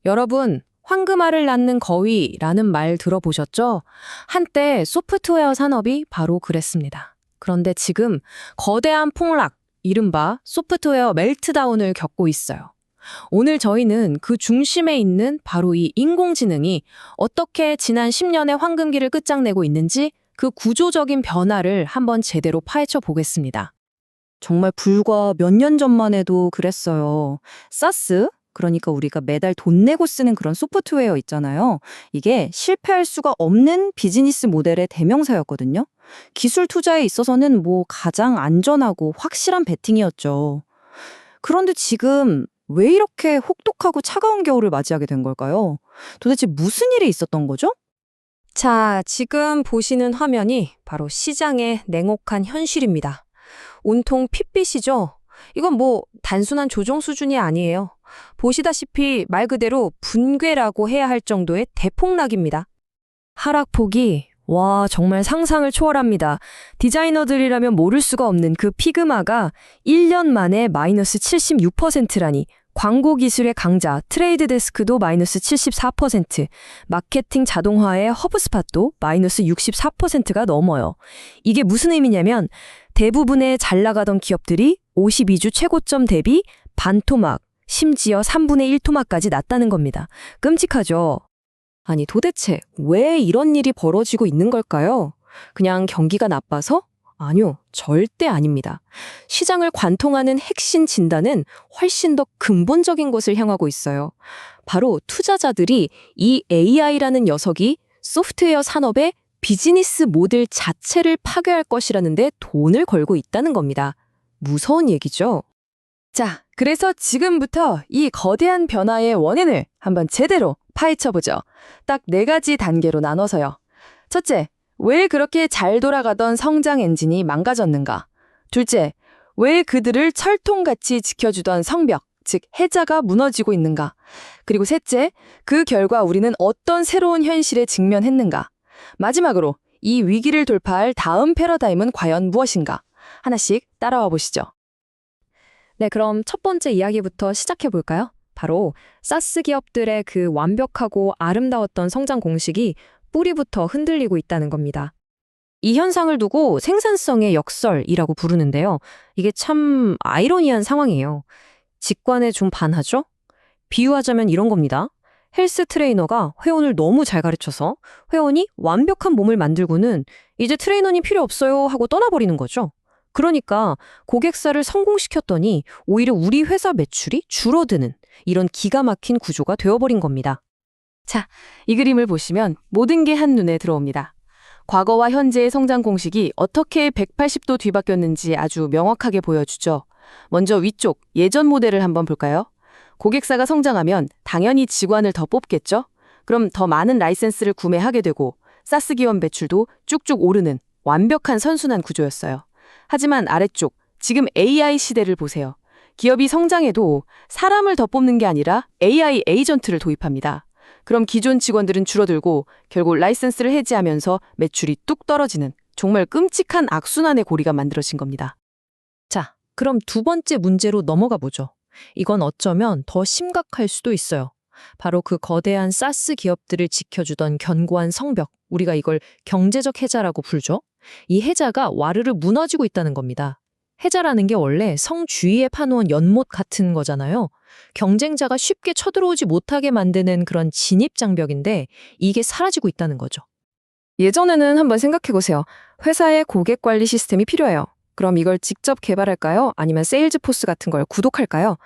여러분, 황금알을 낳는 거위라는 말 들어보셨죠? 한때 소프트웨어 산업이 바로 그랬습니다. 그런데 지금 거대한 폭락, 이른바 소프트웨어 멜트다운을 겪고 있어요. 오늘 저희는 그 중심에 있는 바로 이 인공지능이 어떻게 지난 10년의 황금기를 끝장내고 있는지 그 구조적인 변화를 한번 제대로 파헤쳐 보겠습니다. 정말 불과 몇 년 전만 해도 그랬어요. 사스, 그러니까 우리가 매달 돈 내고 쓰는 그런 소프트웨어 있잖아요. 이게 실패할 수가 없는 비즈니스 모델의 대명사였거든요. 기술 투자에 있어서는 가장 안전하고 확실한 베팅이었죠. 그런데 지금 왜 이렇게 혹독하고 차가운 겨울을 맞이하게 된 걸까요? 도대체 무슨 일이 있었던 거죠? 자, 지금 보시는 화면이 바로 시장의 냉혹한 현실입니다. 온통 핏빛이죠? 이건 단순한 조정 수준이 아니에요. 보시다시피 말 그대로 붕괴라고 해야 할 정도의 대폭락입니다. 하락폭이 정말 상상을 초월합니다. 디자이너들이라면 모를 수가 없는 그 피그마가 1년 만에 마이너스 76%라니 광고 기술의 강자 트레이드 데스크도 마이너스 74%, 마케팅 자동화의 허브스팟도 마이너스 64%가 넘어요. 이게 무슨 의미냐면 대부분의 잘 나가던 기업들이 52주 최고점 대비 반토막, 심지어 3분의 1 토막까지 났다는 겁니다. 끔찍하죠? 아니 도대체 왜 이런 일이 벌어지고 있는 걸까요? 그냥 경기가 나빠서? 아니요, 절대 아닙니다. 시장을 관통하는 핵심 진단은 훨씬 더 근본적인 곳을 향하고 있어요. 바로 투자자들이 이 AI라는 녀석이 소프트웨어 산업의 비즈니스 모델 자체를 파괴할 것이라는 데 돈을 걸고 있다는 겁니다. 무서운 얘기죠? 자, 그래서 지금부터 이 거대한 변화의 원인을 한번 제대로 파헤쳐보죠. 딱 4가지 단계로 나눠서요. 첫째, 왜 그렇게 잘 돌아가던 성장 엔진이 망가졌는가? 둘째, 왜 그들을 철통같이 지켜주던 성벽, 즉 해자가 무너지고 있는가? 그리고 셋째, 그 결과 우리는 어떤 새로운 현실에 직면했는가? 마지막으로 이 위기를 돌파할 다음 패러다임은 과연 무엇인가? 하나씩 따라와 보시죠. 네, 그럼 첫 번째 이야기부터 시작해 볼까요? 바로 사스 기업들의 그 완벽하고 아름다웠던 성장 공식이 뿌리부터 흔들리고 있다는 겁니다. 이 현상을 두고 생산성의 역설이라고 부르는데요. 이게 참 아이러니한 상황이에요. 직관에 좀 반하죠? 비유하자면 이런 겁니다. 헬스 트레이너가 회원을 너무 잘 가르쳐서 회원이 완벽한 몸을 만들고는 이제 트레이너님 필요 없어요 하고 떠나버리는 거죠. 그러니까 고객사를 성공시켰더니 오히려 우리 회사 매출이 줄어드는 이런 기가 막힌 구조가 되어버린 겁니다. 자, 이 그림을 보시면 모든 게 한눈에 들어옵니다. 과거와 현재의 성장 공식이 어떻게 180도 뒤바뀌었는지 아주 명확하게 보여주죠. 먼저 위쪽 예전 모델을 한번 볼까요? 고객사가 성장하면 당연히 직원을 더 뽑겠죠? 그럼 더 많은 라이센스를 구매하게 되고 사스 기업 매출도 쭉쭉 오르는 완벽한 선순환 구조였어요. 하지만 아래쪽 지금 AI 시대를 보세요. 기업이 성장해도 사람을 더 뽑는 게 아니라 AI 에이전트를 도입합니다. 그럼 기존 직원들은 줄어들고 결국 라이센스를 해지하면서 매출이 뚝 떨어지는 정말 끔찍한 악순환의 고리가 만들어진 겁니다. 자, 그럼 두 번째 문제로 넘어가 보죠. 이건 어쩌면 더 심각할 수도 있어요. 바로 그 거대한 사스 기업들을 지켜주던 견고한 성벽, 우리가 이걸 경제적 해자라고 부르죠. 이 해자가 와르르 무너지고 있다는 겁니다. 해자라는 게 원래 성 주위에 파놓은 연못 같은 거잖아요. 경쟁자가 쉽게 쳐들어오지 못하게 만드는 그런 진입장벽인데 이게 사라지고 있다는 거죠. 예전에는 한번 생각해보세요. 회사에 고객 관리 시스템이 필요해요. 그럼 이걸 직접 개발할까요? 아니면 세일즈포스 같은 걸 구독할까요?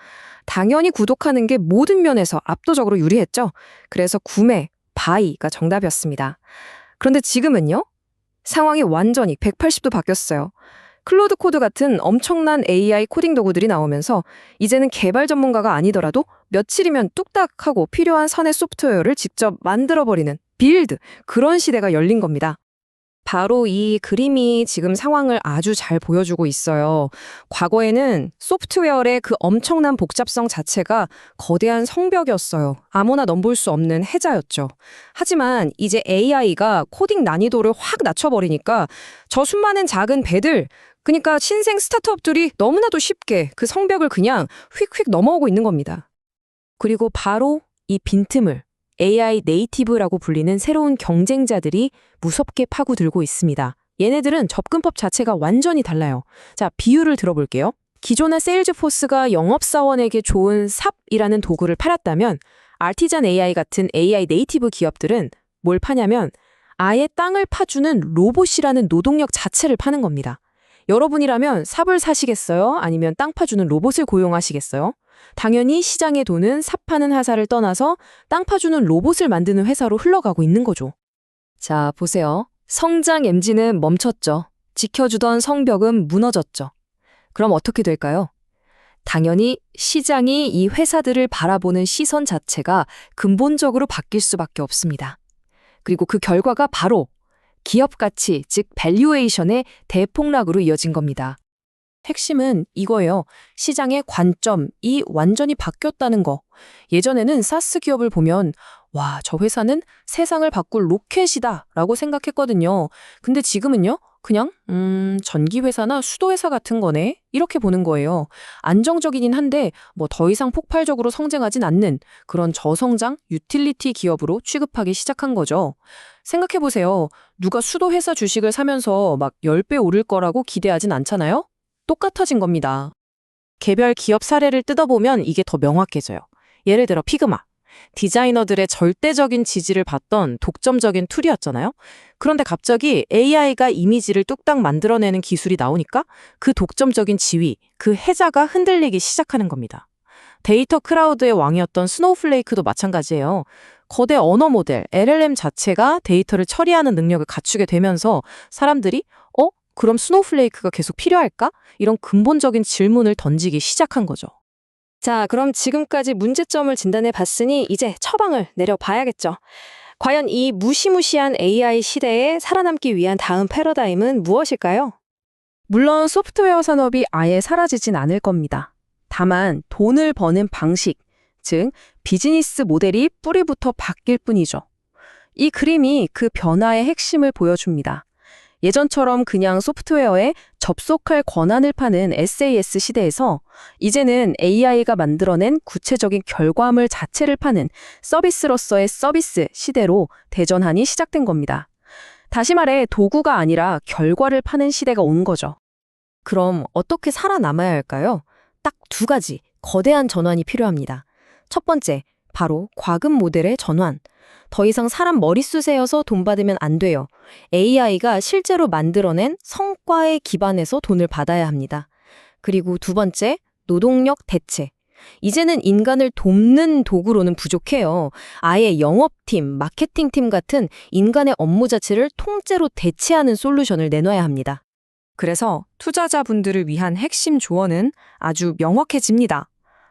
당연히 구독하는 게 모든 면에서 압도적으로 유리했죠. 그래서 구매, 바이가 정답이었습니다. 그런데 지금은요? 상황이 완전히 180도 바뀌었어요. 클로드 코드 같은 엄청난 AI 코딩 도구들이 나오면서 이제는 개발 전문가가 아니더라도 며칠이면 뚝딱 하고 필요한 선의 소프트웨어를 직접 만들어버리는 빌드, 그런 시대가 열린 겁니다. 바로 이 그림이 지금 상황을 아주 잘 보여주고 있어요. 과거에는 소프트웨어의 그 엄청난 복잡성 자체가 거대한 성벽이었어요. 아무나 넘볼 수 없는 해자였죠. 하지만 이제 AI가 코딩 난이도를 확 낮춰버리니까 저 수많은 작은 배들, 그러니까 신생 스타트업들이 너무나도 쉽게 그 성벽을 그냥 휙휙 넘어오고 있는 겁니다. 그리고 바로 이 빈틈을 AI 네이티브라고 불리는 새로운 경쟁자들이 무섭게 파고들고 있습니다. 얘네들은 접근법 자체가 완전히 달라요. 자, 비유를 들어볼게요. 기존의 세일즈포스가 영업사원에게 좋은 삽이라는 도구를 팔았다면 아티잔 AI 같은 AI 네이티브 기업들은 뭘 파냐면 아예 땅을 파주는 로봇이라는 노동력 자체를 파는 겁니다. 여러분이라면 삽을 사시겠어요? 아니면 땅 파주는 로봇을 고용하시겠어요? 당연히 시장의 돈은 삽 파는 회사를 떠나서 땅 파주는 로봇을 만드는 회사로 흘러가고 있는 거죠. 자, 보세요. 성장 MG는 멈췄죠. 지켜주던 성벽은 무너졌죠. 그럼 어떻게 될까요? 당연히 시장이 이 회사들을 바라보는 시선 자체가 근본적으로 바뀔 수밖에 없습니다. 그리고 그 결과가 바로 기업 가치, 즉 밸류에이션의 대폭락으로 이어진 겁니다. 핵심은 이거예요. 시장의 관점이 완전히 바뀌었다는 거. 예전에는 사스 기업을 보면 와, 저 회사는 세상을 바꿀 로켓이다 라고 생각했거든요. 근데 지금은요? 그냥 전기회사나 수도회사 같은 거네? 이렇게 보는 거예요. 안정적이긴 한데 뭐 더 이상 폭발적으로 성장하진 않는 그런 저성장 유틸리티 기업으로 취급하기 시작한 거죠. 생각해보세요. 누가 수도회사 주식을 사면서 막 10배 오를 거라고 기대하진 않잖아요? 똑같아진 겁니다. 개별 기업 사례를 뜯어보면 이게 더 명확해져요. 예를 들어 피그마. 디자이너들의 절대적인 지지를 받던 독점적인 툴이었잖아요. 그런데 갑자기 AI가 이미지를 뚝딱 만들어내는 기술이 나오니까 그 독점적인 지위, 그 해자가 흔들리기 시작하는 겁니다. 데이터 크라우드의 왕이었던 스노우플레이크도 마찬가지예요. 거대 언어 모델, LLM 자체가 데이터를 처리하는 능력을 갖추게 되면서 사람들이 그럼 스노우플레이크가 계속 필요할까? 이런 근본적인 질문을 던지기 시작한 거죠. 자, 그럼 지금까지 문제점을 진단해 봤으니 이제 처방을 내려봐야겠죠. 과연 이 무시무시한 AI 시대에 살아남기 위한 다음 패러다임은 무엇일까요? 물론 소프트웨어 산업이 아예 사라지진 않을 겁니다. 다만 돈을 버는 방식, 즉 비즈니스 모델이 뿌리부터 바뀔 뿐이죠. 이 그림이 그 변화의 핵심을 보여줍니다. 예전처럼 그냥 소프트웨어에 접속할 권한을 파는 SaaS 시대에서 이제는 AI가 만들어낸 구체적인 결과물 자체를 파는 서비스로서의 서비스 시대로 대전환이 시작된 겁니다. 다시 말해 도구가 아니라 결과를 파는 시대가 온 거죠. 그럼 어떻게 살아남아야 할까요? 딱 두 가지 거대한 전환이 필요합니다. 첫 번째, 바로 과금 모델의 전환. 더 이상 사람 머릿수세여서 돈 받으면 안 돼요. AI가 실제로 만들어낸 성과에 기반해서 돈을 받아야 합니다. 그리고 두 번째, 노동력 대체. 이제는 인간을 돕는 도구로는 부족해요. 아예 영업팀, 마케팅팀 같은 인간의 업무 자체를 통째로 대체하는 솔루션을 내놔야 합니다. 그래서 투자자분들을 위한 핵심 조언은 아주 명확해집니다.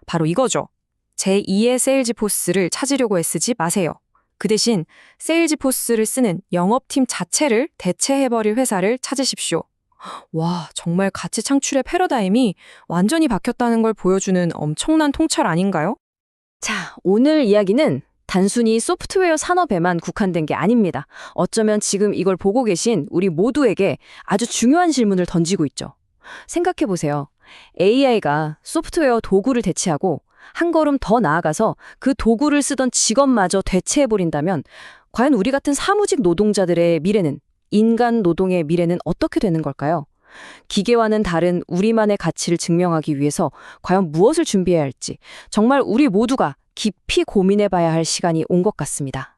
바로 이거죠. 제2의 세일즈포스를 찾으려고 애쓰지 마세요. 그 대신 세일즈포스를 쓰는 영업팀 자체를 대체해버릴 회사를 찾으십시오. 와, 정말 가치 창출의 패러다임이 완전히 바뀌었다는 걸 보여주는 엄청난 통찰 아닌가요? 자, 오늘 이야기는 단순히 소프트웨어 산업에만 국한된 게 아닙니다. 어쩌면 지금 이걸 보고 계신 우리 모두에게 아주 중요한 질문을 던지고 있죠. 생각해보세요. AI가 소프트웨어 도구를 대체하고 한 걸음 더 나아가서 그 도구를 쓰던 직업마저 대체해버린다면 과연 우리 같은 사무직 노동자들의 미래는, 인간 노동의 미래는 어떻게 되는 걸까요? 기계와는 다른 우리만의 가치를 증명하기 위해서 과연 무엇을 준비해야 할지 정말 우리 모두가 깊이 고민해봐야 할 시간이 온 것 같습니다.